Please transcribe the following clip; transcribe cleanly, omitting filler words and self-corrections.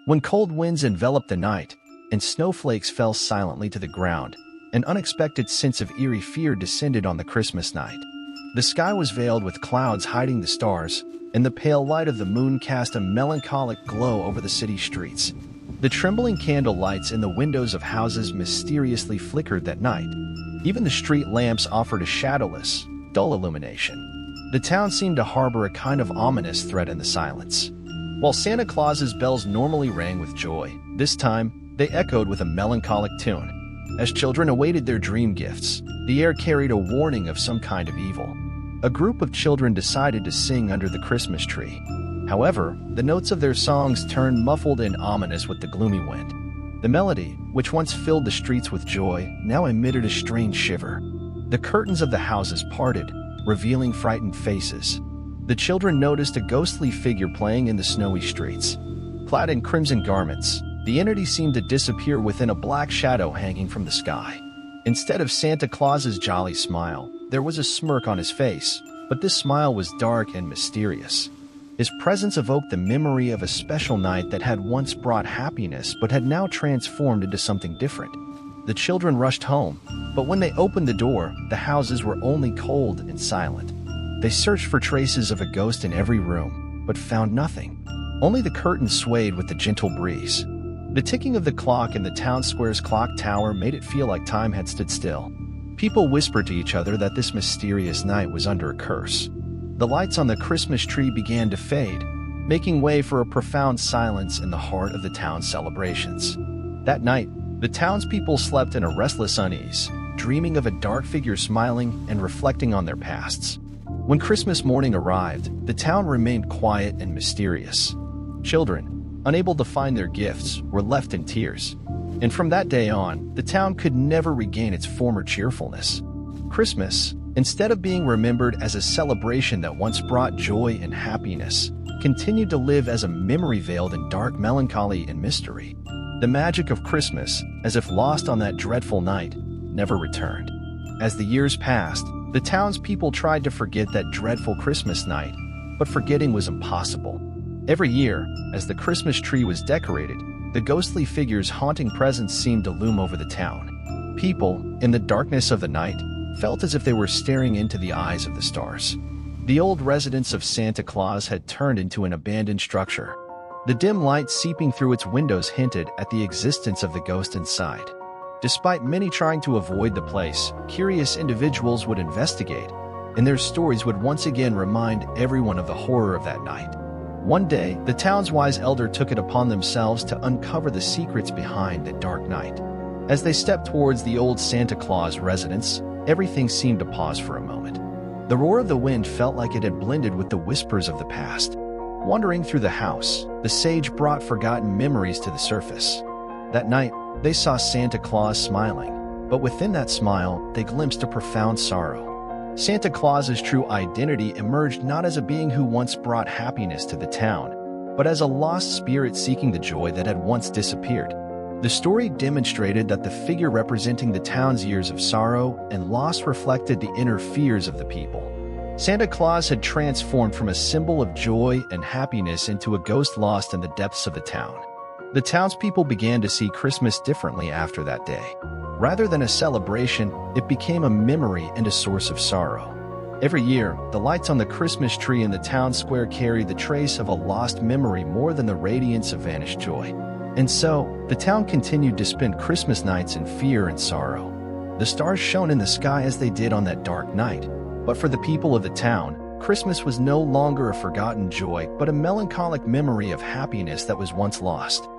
When cold winds enveloped the night and snowflakes fell silently to the ground, an unexpected sense of eerie fear descended on the Christmas night. The sky was veiled with clouds hiding the stars, and the pale light of the moon cast a melancholic glow over the city streets. The trembling candle lights in the windows of houses mysteriously flickered that night. Even the street lamps offered a shadowless, dull illumination. The town seemed to harbor a kind of ominous threat in the silence. While Santa Claus's bells normally rang with joy, this time they echoed with a melancholic tune. As children awaited their dream gifts, the air carried a warning of some kind of evil. A group of children decided to sing under the Christmas tree. However, the notes of their songs turned muffled and ominous with the gloomy wind. The melody, which once filled the streets with joy, now emitted a strange shiver. The curtains of the houses parted, revealing frightened faces. The children noticed a ghostly figure playing in the snowy streets. Clad in crimson garments, the entity seemed to disappear within a black shadow hanging from the sky. Instead of Santa Claus's jolly smile, there was a smirk on his face, but this smile was dark and mysterious. His presence evoked the memory of a special night that had once brought happiness but had now transformed into something different. The children rushed home, but when they opened the door, the houses were only cold and silent. They searched for traces of a ghost in every room, but found nothing. Only the curtains swayed with the gentle breeze. The ticking of the clock in the town square's clock tower made it feel like time had stood still. People whispered to each other that this mysterious night was under a curse. The lights on the Christmas tree began to fade, making way for a profound silence in the heart of the town's celebrations. That night, the townspeople slept in a restless unease, dreaming of a dark figure smiling and reflecting on their pasts. When Christmas morning arrived, the town remained quiet and mysterious. Children, unable to find their gifts, were left in tears. And from that day on, the town could never regain its former cheerfulness. Christmas, instead of being remembered as a celebration that once brought joy and happiness, continued to live as a memory veiled in dark melancholy and mystery. The magic of Christmas, as if lost on that dreadful night, never returned. As the years passed, the townspeople tried to forget that dreadful Christmas night, but forgetting was impossible. Every year, as the Christmas tree was decorated, the ghostly figure's haunting presence seemed to loom over the town. People, in the darkness of the night, felt as if they were staring into the eyes of the stars. The old residence of Santa Claus had turned into an abandoned structure. The dim light seeping through its windows hinted at the existence of the ghost inside. Despite many trying to avoid the place, curious individuals would investigate, and their stories would once again remind everyone of the horror of that night. One day, the town's wise elder took it upon themselves to uncover the secrets behind that dark night. As they stepped towards the old Santa Claus residence, everything seemed to pause for a moment. The roar of the wind felt like it had blended with the whispers of the past. Wandering through the house, the sage brought forgotten memories to the surface. That night, they saw Santa Claus smiling, but within that smile, they glimpsed a profound sorrow. Santa Claus's true identity emerged not as a being who once brought happiness to the town, but as a lost spirit seeking the joy that had once disappeared. The story demonstrated that the figure representing the town's years of sorrow and loss reflected the inner fears of the people. Santa Claus had transformed from a symbol of joy and happiness into a ghost lost in the depths of the town. The townspeople began to see Christmas differently after that day. Rather than a celebration, it became a memory and a source of sorrow. Every year, the lights on the Christmas tree in the town square carried the trace of a lost memory more than the radiance of vanished joy. And so, the town continued to spend Christmas nights in fear and sorrow. The stars shone in the sky as they did on that dark night. But for the people of the town, Christmas was no longer a forgotten joy, but a melancholic memory of happiness that was once lost.